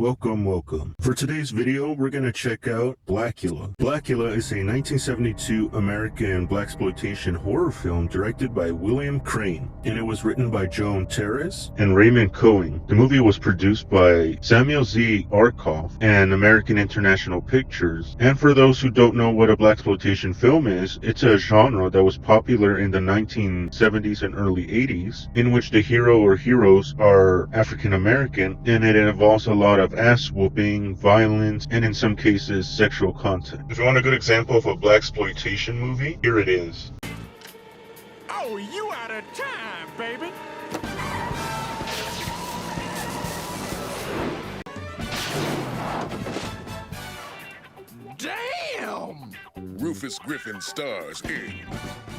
Welcome. For today's video, we're going to check out Blacula. Blacula is a 1972 American blaxploitation horror film directed by William Crane, and it was written by Joan Terrace and Raymond Cohen. The movie was produced by Samuel Z. Arkoff and American International Pictures. And for those who don't know what a blaxploitation film is, it's a genre that was popular in the 1970s and early 80s, in which the hero or heroes are African American, and it involves a lot of ass whooping, violence, and in some cases sexual content. If you want a good example of a blaxploitation movie, here it is. Oh, you out of time, baby. Damn! Rufus Griffin stars in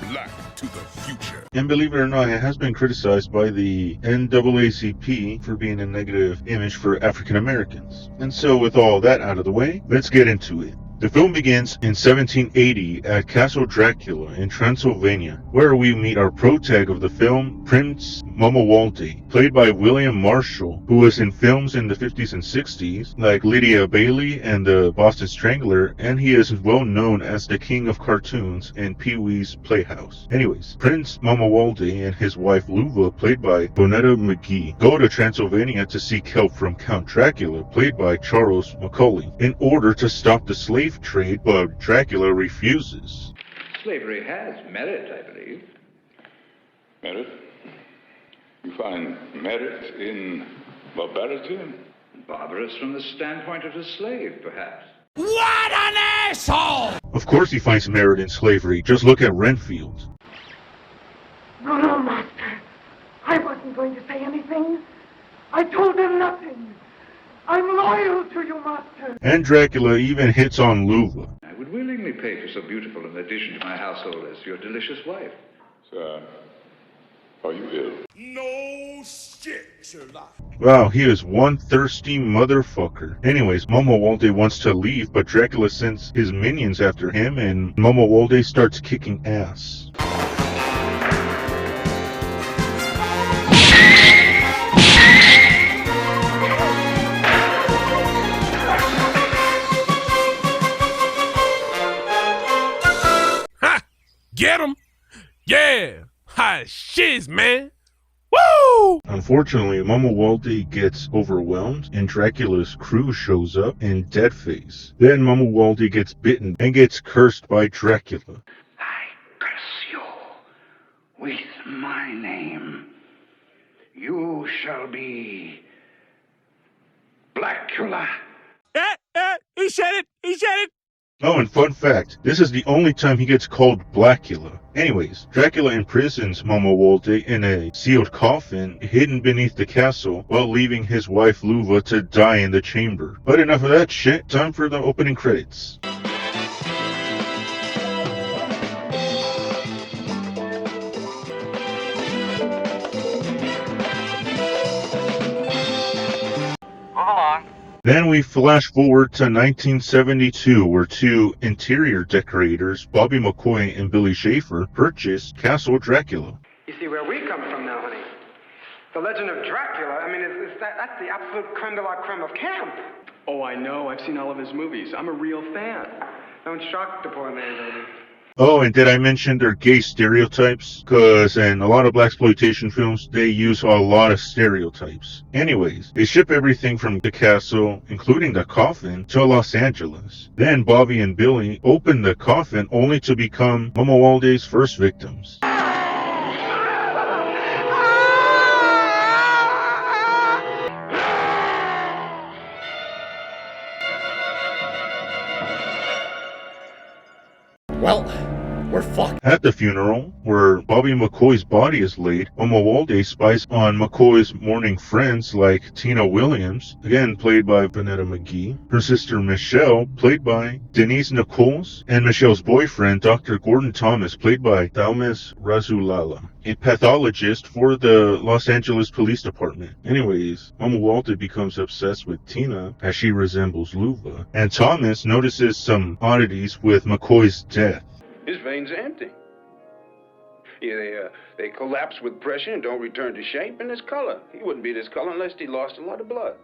Black to the Future. And believe it or not, it has been criticized by the NAACP for being a negative image for African Americans. And so with all that out of the way, let's get into it. The film begins in 1780 at Castle Dracula in Transylvania, where we meet our protag of the film, Prince Momowalde, played by William Marshall, who was in films in the 50s and 60s, like Lydia Bailey and the Boston Strangler, and he is well known as the king of cartoons in Pee-wee's Playhouse. Anyways, Prince Momowalde and his wife Luva, played by Bonetta McGee, go to Transylvania to seek help from Count Dracula, played by Charles Macaulay, in order to stop the slave trade, but Dracula refuses. Slavery has merit, I believe. Merit? You find merit in barbarity? Barbarous from the standpoint of a slave, perhaps. What an asshole! Of course he finds merit in slavery. Just look at Renfield. No, Master. I wasn't going to say anything. I told them nothing. I'm loyal to you, Master. And Dracula even hits on Luva. I would willingly pay for so beautiful an addition to my household as your delicious wife. Sir, are you ill? No shit, Sherlock. Wow, he is one thirsty motherfucker. Anyways, Momowalde wants to leave, but Dracula sends his minions after him, and Momowalde starts kicking ass. Get him? Yeah. Hot shiz, man. Woo! Unfortunately, Momowalde gets overwhelmed, and Dracula's crew shows up in dead face. Then Momowalde gets bitten and gets cursed by Dracula. I curse you with my name. You shall be Blacula. He said it. He said it. Oh, and fun fact, this is the only time he gets called Blacula. Anyways, Dracula imprisons Momowalde in a sealed coffin hidden beneath the castle while leaving his wife Luva to die in the chamber. But enough of that shit, time for the opening credits. Then we flash forward to 1972, where two interior decorators, Bobby McCoy and Billy Schaefer, purchased Castle Dracula. You see, where we come from now, honey, the legend of Dracula, I mean, that's the absolute creme de la creme of camp. Oh, I know. I've seen all of his movies. I'm a real fan. Don't shock the poor man, baby. Oh, and did I mention their gay stereotypes? Because in a lot of blaxploitation films, they use a lot of stereotypes. Anyways, they ship everything from the castle, including the coffin, to Los Angeles. Then Bobby and Billy open the coffin only to become Momowalde's first victims. Well, we're fucked. At the funeral, where Bobby McCoy's body is laid, Momowalde spies on McCoy's mourning friends like Tina Williams, again played by Bonetta McGee, her sister Michelle, played by Denise Nichols, and Michelle's boyfriend, Dr. Gordon Thomas, played by Thalmus Razulala, a pathologist for the Los Angeles Police Department. Anyways, Momowalde becomes obsessed with Tina as she resembles Luva, and Thomas notices some oddities with McCoy's death. His veins are empty. Yeah, they collapse with pressure and don't return to shape, and his color. He wouldn't be this color unless he lost a lot of blood.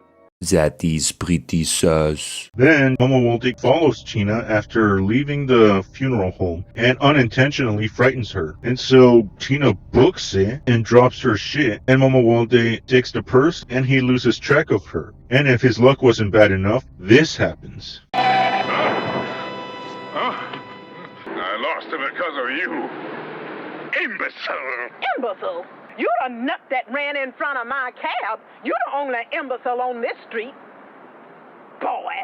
That is pretty sus. Then Mama Walde follows Tina after leaving the funeral home and unintentionally frightens her. And so Tina books it and drops her shit, and Mama Walde takes the purse and he loses track of her. And if his luck wasn't bad enough, this happens. I lost him because of you. Imbecile! Imbecile? You're the nut that ran in front of my cab. You're the only imbecile on this street. Boy.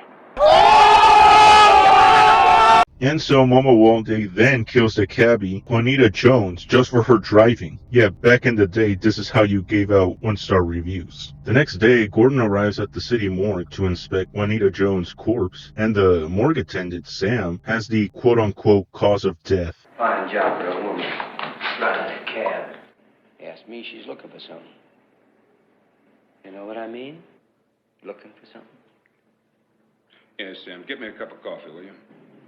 And so Mama Walde then kills the cabbie, Juanita Jones, just for her driving. Yeah, back in the day, this is how you gave out one-star reviews. The next day, Gordon arrives at the city morgue to inspect Juanita Jones' corpse, and the morgue attendant, Sam, has the quote-unquote cause of death. Fine job for a woman. Running a cab. Ask me, she's looking for something. You know what I mean? Looking for something. Yes, Sam. Get me a cup of coffee, will you?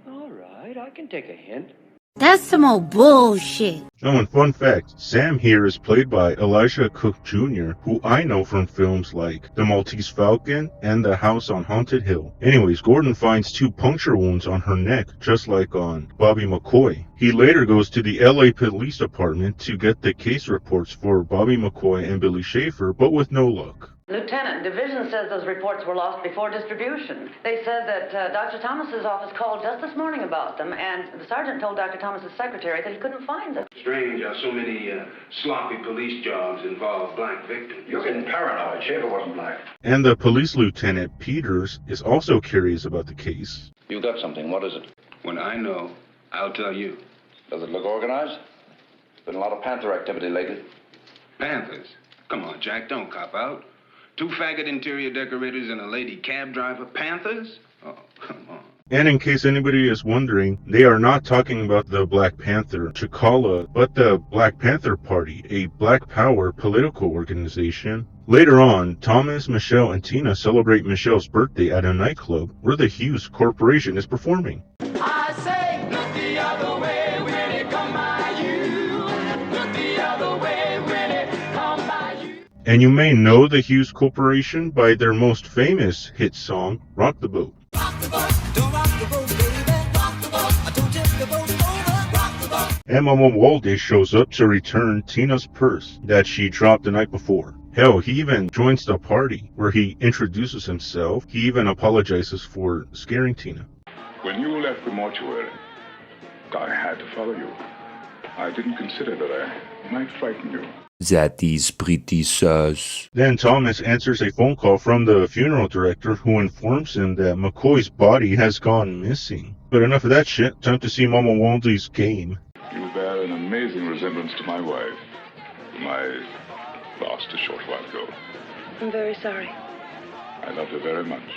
All right, I can take a hint. That's some old bullshit. Oh, and fun fact, Sam here is played by Elijah Cook Jr., who I know from films like The Maltese Falcon and The House on Haunted Hill. Anyways, Gordon finds 2 puncture wounds on her neck, just like on Bobby McCoy. He later goes to the LA Police Department to get the case reports for Bobby McCoy and Billy Schaefer, but with no luck. Lieutenant, division says those reports were lost before distribution. They said that Dr. Thomas's office called just this morning about them, and the sergeant told Dr. Thomas's secretary that he couldn't find them. Strange how so many sloppy police jobs involve black victims. You're getting paranoid. Schaefer wasn't black. And the police lieutenant, Peters, is also curious about the case. You got something. What is it? When I know, I'll tell you. Does it look organized? Been a lot of Panther activity lately. Panthers? Come on, Jack, don't cop out. 2 faggot interior decorators and a lady cab driver. Panthers? Oh, come on. And in case anybody is wondering, they are not talking about the Black Panther, T'Challa, but the Black Panther Party, a Black Power political organization. Later on, Thomas, Michelle, and Tina celebrate Michelle's birthday at a nightclub where the Hughes Corporation is performing. I say, look the other way when it come by you. Look the other way when it come by you. And you may know the Hughes Corporation by their most famous hit song, Rock the Boat. Rock the boat, don't rock the boat, baby. Rock the boat, don't tip the boat over. Rock the boat. And Mama Walde shows up to return Tina's purse that she dropped the night before. Hell, he even joins the party where he introduces himself. He even apologizes for scaring Tina. When you left the mortuary, I had to follow you. I didn't consider that I might frighten you. That is pretty sus. Then Thomas answers a phone call from the funeral director who informs him that McCoy's body has gone missing. But enough of that shit, time to see Mama Walde's game. You bear an amazing resemblance to my wife, whom I lost a short while ago. I'm very sorry. I love her very much.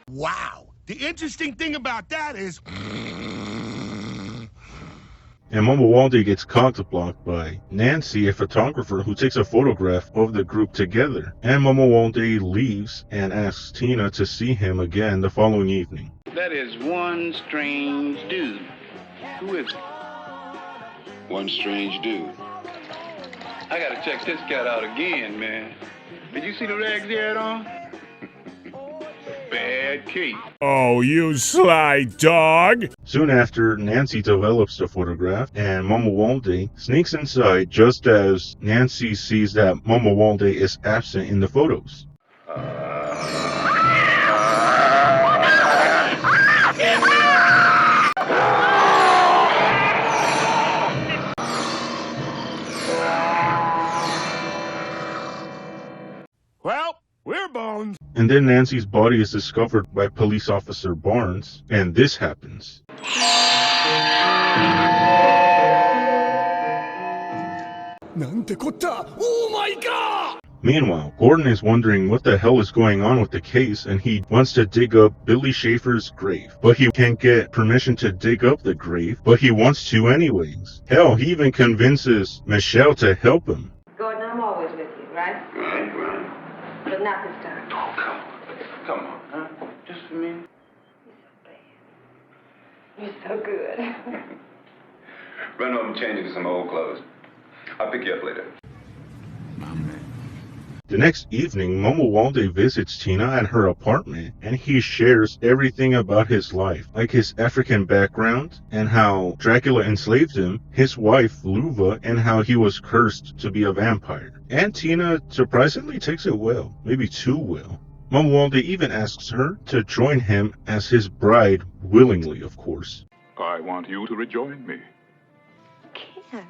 Wow. The interesting thing about that is... And Mama Walde gets cock-blocked by Nancy, a photographer who takes a photograph of the group together. And Mama Walde leaves and asks Tina to see him again the following evening. That is one strange dude. Who is it? One strange dude. I gotta check this cat out again, man. Did you see the rags he had on? Bad case. Oh, you sly dog! Soon after, Nancy develops the photograph, and Mama Walde sneaks inside just as Nancy sees that Mama Walde is absent in the photos. Well, we're boned. And then Nancy's body is discovered by police officer Barnes, and this happens. Oh my god! Meanwhile, Gordon is wondering what the hell is going on with the case, and he wants to dig up Billy Schaefer's grave. But he can't get permission to dig up the grave, but he wants to anyways. Hell, he even convinces Michelle to help him. Gordon, I'm always with you, right? Right. But not this time. Oh, come on. Come on, huh? Just for me. You're so good. Run home and change into some old clothes. I'll pick you up later. The next evening, Momuwalde visits Tina at her apartment, and he shares everything about his life, like his African background, and how Dracula enslaved him, his wife, Luva, and how he was cursed to be a vampire. And Tina surprisingly takes it well, maybe too well. Momuwalde even asks her to join him as his bride, willingly, of course. I want you to rejoin me. Can't.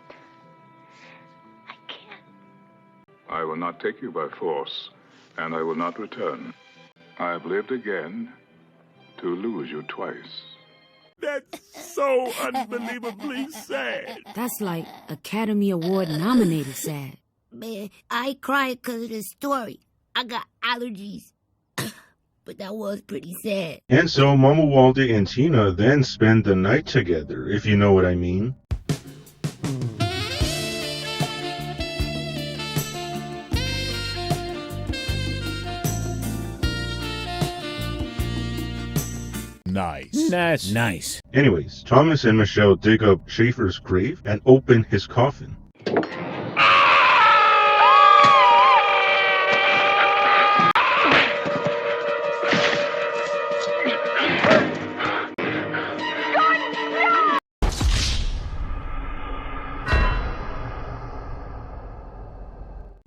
I will not take you by force, and I will not return. I've lived again to lose you twice. That's so unbelievably sad. That's like Academy Award nominated sad. Man, I cried because of this story. I got allergies. But that was pretty sad. And so Momuwalde and Tina then spend the night together, if you know what I mean. Nice. Anyways, Thomas and Michelle dig up Schaefer's grave and open his coffin.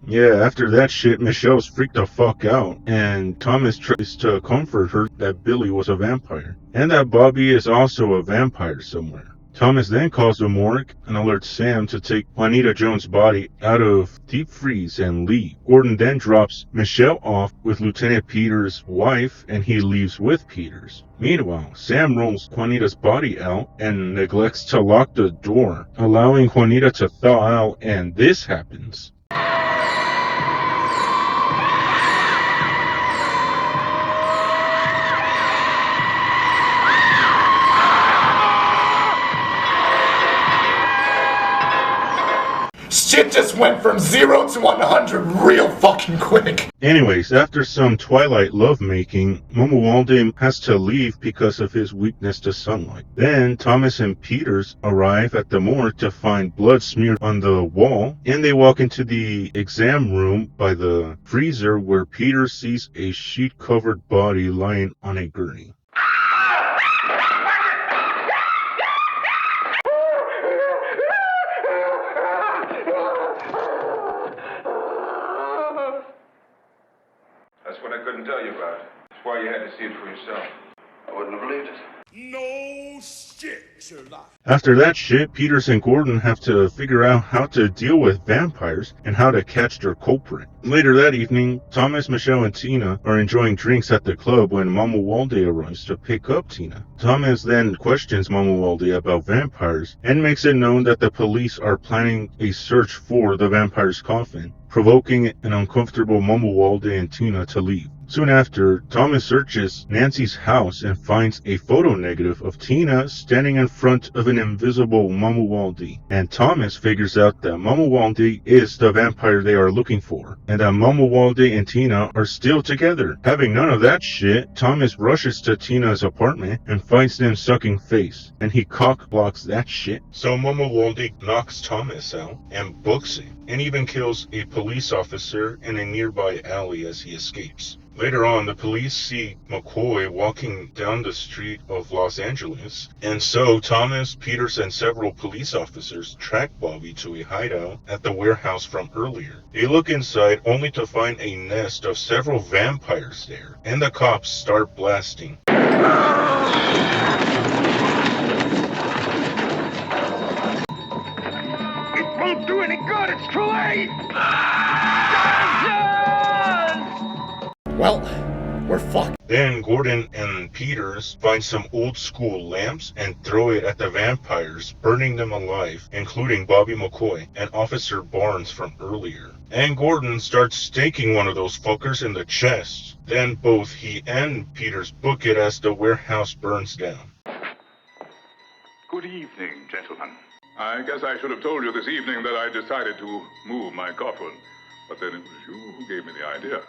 Yeah, after that shit, Michelle's freaked the fuck out, and Thomas tries to comfort her that Billy was a vampire, and that Bobby is also a vampire somewhere. Thomas then calls the morgue and alerts Sam to take Juanita Jones' body out of deep freeze and leave. Gordon then drops Michelle off with Lieutenant Peters' wife, and he leaves with Peters. Meanwhile, Sam rolls Juanita's body out and neglects to lock the door, allowing Juanita to thaw out, and this happens. Shit just went from 0 to 100 real fucking quick. Anyways, after some Twilight lovemaking, Momuwalde has to leave because of his weakness to sunlight. Then Thomas and Peters arrive at the morgue to find blood smeared on the wall, and they walk into the exam room by the freezer where Peters sees a sheet-covered body lying on a gurney. That's what I couldn't tell you about. That's why you had to see it for yourself. I wouldn't have believed it. No shit, Sherlock. After that shit, Peters and Gordon have to figure out how to deal with vampires and how to catch their culprit. Later that evening, Thomas, Michelle, and Tina are enjoying drinks at the club when Momuwalde arrives to pick up Tina. Thomas then questions Momuwalde about vampires and makes it known that the police are planning a search for the vampire's coffin, provoking an uncomfortable Momuwalde and Tina to leave. Soon after, Thomas searches Nancy's house and finds a photo negative of Tina standing in front of an invisible Momuwalde. And Thomas figures out that Momuwalde is the vampire they are looking for, and that Momuwalde and Tina are still together. Having none of that shit, Thomas rushes to Tina's apartment and finds them sucking face, and he cock blocks that shit. So Momuwalde knocks Thomas out and books him, and even kills a police officer in a nearby alley as he escapes. Later on, the police see McCoy walking down the street of Los Angeles, and so Thomas, Peters, and several police officers track Bobby to a hideout at the warehouse from earlier. They look inside only to find a nest of several vampires there, and the cops start blasting. It won't do any good, it's too late! Well, we're fucked. Then Gordon and Peters find some old school lamps and throw it at the vampires, burning them alive, including Bobby McCoy and Officer Barnes from earlier. And Gordon starts staking one of those fuckers in the chest. Then both he and Peters book it as the warehouse burns down. Good evening, gentlemen. I guess I should have told you this evening that I decided to move my coffin, but then it was you who gave me the idea.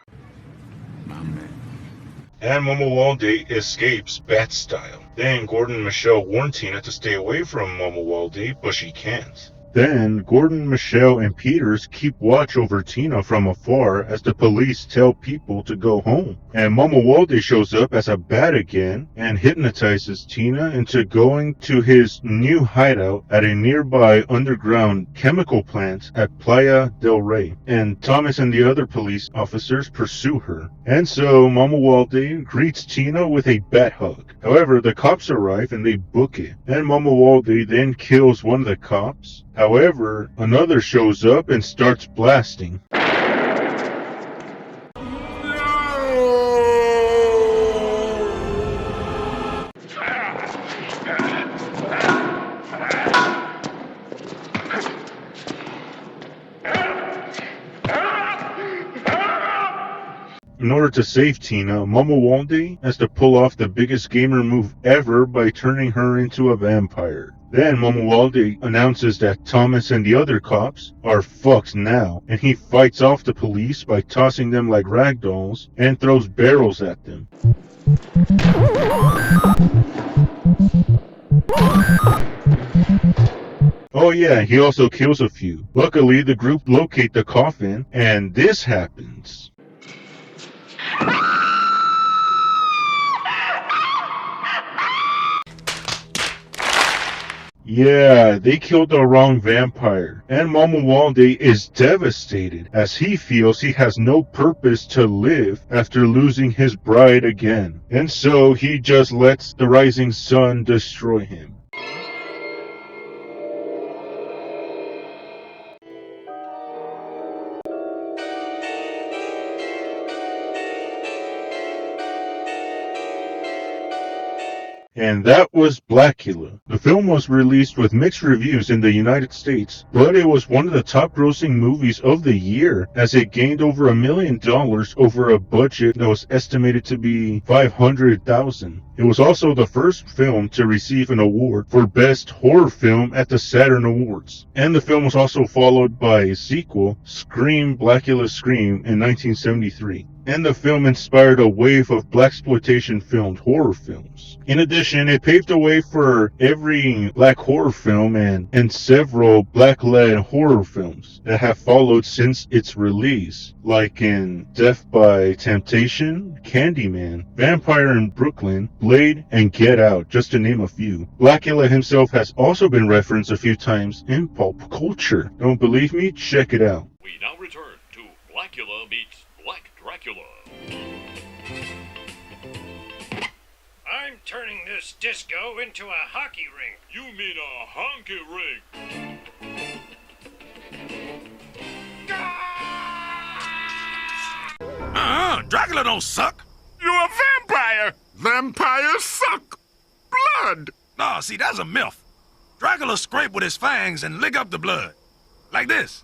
And Momuwalde escapes bat style. Then Gordon and Michelle warn Tina to stay away from Momuwalde, but she can't. Then, Gordon, Michelle, and Peters keep watch over Tina from afar as the police tell people to go home. And Mama Walde shows up as a bat again and hypnotizes Tina into going to his new hideout at a nearby underground chemical plant at Playa del Rey. And Thomas and the other police officers pursue her. And so Mama Walde greets Tina with a bat hug. However, the cops arrive and they book it. And Mama Walde then kills one of the cops. However, another shows up and starts blasting. In order to save Tina, Mama Walde has to pull off the biggest gamer move ever by turning her into a vampire. Then Mama Walde announces that Thomas and the other cops are fucked now, and he fights off the police by tossing them like ragdolls and throws barrels at them. Oh yeah, he also kills a few. Luckily, the group locate the coffin, and this happens. Yeah, they killed the wrong vampire, and Mama Walde is devastated as he feels he has no purpose to live after losing his bride again, and so he just lets the rising sun destroy him. And that was Blacula. The film was released with mixed reviews in the United States, but it was one of the top grossing movies of the year as it gained over $1 million over a budget that was estimated to be $500,000. It was also the first film to receive an award for Best Horror Film at the Saturn Awards. And the film was also followed by a sequel, Scream, Blacula Scream, in 1973. And the film inspired a wave of blaxploitation filmed horror films. In addition, it paved the way for every black horror film and several black-led horror films that have followed since its release, like in Death by Temptation, Candyman, Vampire in Brooklyn, Blade, and Get Out, just to name a few. Blacula himself has also been referenced a few times in pulp culture. Don't believe me? Check it out. We now return to Blacula meets Black Dracula. I'm turning this disco into a hockey rink. You mean a honky rink? Dracula don't suck. You're a vampire. Vampires suck blood. No, see, that's a myth. Dracula scrape with his fangs and lick up the blood. Like this.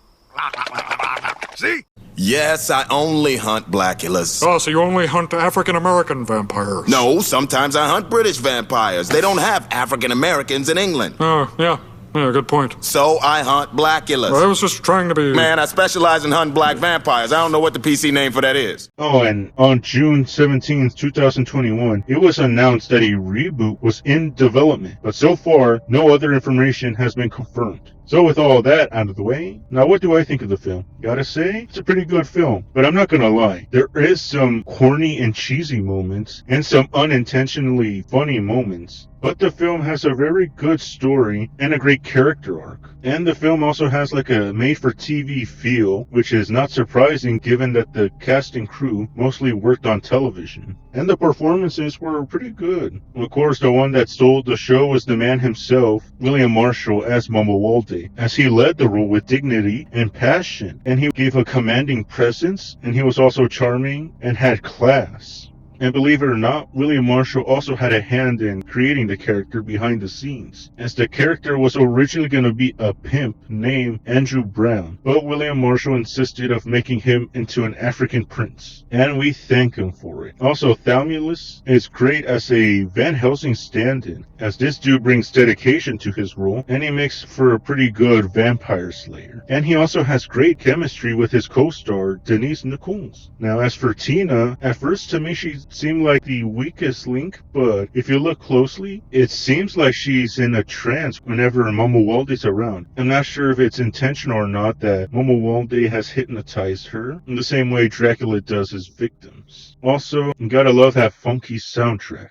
See? Yes, I only hunt Blaculas. Oh, so you only hunt African-American vampires? No, sometimes I hunt British vampires. They don't have African-Americans in England. Oh, yeah. Yeah, good point. So I hunt Blaculas. I was just trying to be... Man, I specialize in hunting black vampires. I don't know what the PC name for that is. Oh, and on June 17, 2021, it was announced that a reboot was in development. But so far, no other information has been confirmed. So with all that out of the way, now what do I think of the film? Gotta say, it's a pretty good film, but I'm not gonna lie. There is some corny and cheesy moments, and some unintentionally funny moments. But the film has a very good story and a great character arc. And the film also has like a made-for-TV feel, which is not surprising given that the cast and crew mostly worked on television. And the performances were pretty good. Of course, the one that stole the show was the man himself, William Marshall as Mama Walde, as he led the role with dignity and passion. And he gave a commanding presence, and he was also charming and had class. And believe it or not, William Marshall also had a hand in creating the character behind the scenes, as the character was originally going to be a pimp named Andrew Brown, but William Marshall insisted of making him into an African prince, and we thank him for it. Also, Thamulus is great as a Van Helsing stand-in, as this dude brings dedication to his role, and he makes for a pretty good vampire slayer. And he also has great chemistry with his co-star, Denise Nichols. Now, as for Tina, at first to me she seem like the weakest link, but if you look closely, it seems like she's in a trance whenever Momuwalde's around. I'm not sure if it's intentional or not that Momuwalde has hypnotized her in the same way Dracula does his victims. Also, you gotta love that funky soundtrack.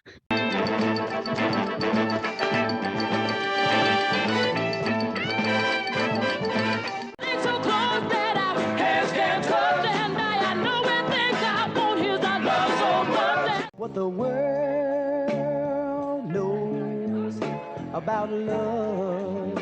What the world knows about love.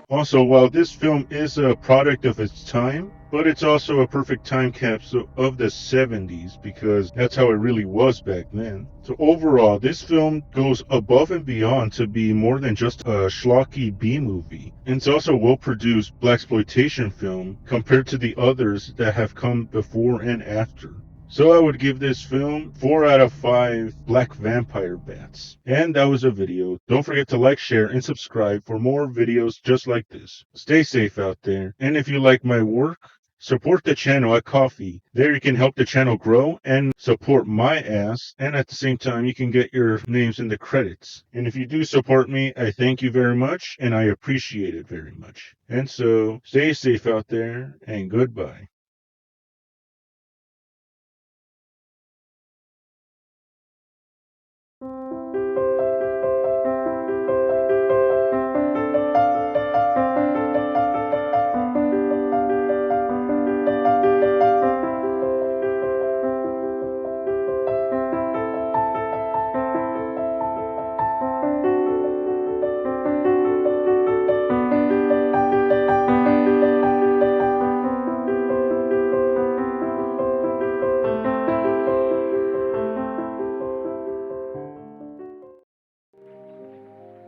Also, while this film is a product of its time, but it's also a perfect time capsule of the 70s because that's how it really was back then. So overall, this film goes above and beyond to be more than just a schlocky B-movie. And it's also a well-produced blaxploitation film compared to the others that have come before and after. So I would give this film 4 out of 5 black vampire bats. And that was a video. Don't forget to like, share, and subscribe for more videos just like this. Stay safe out there. And if you like my work, support the channel at Ko-fi. There you can help the channel grow and support my ass. And at the same time, you can get your names in the credits. And if you do support me, I thank you very much. And I appreciate it very much. And so, stay safe out there. And goodbye.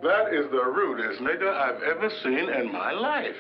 That is the rudest nigger I've ever seen in my life.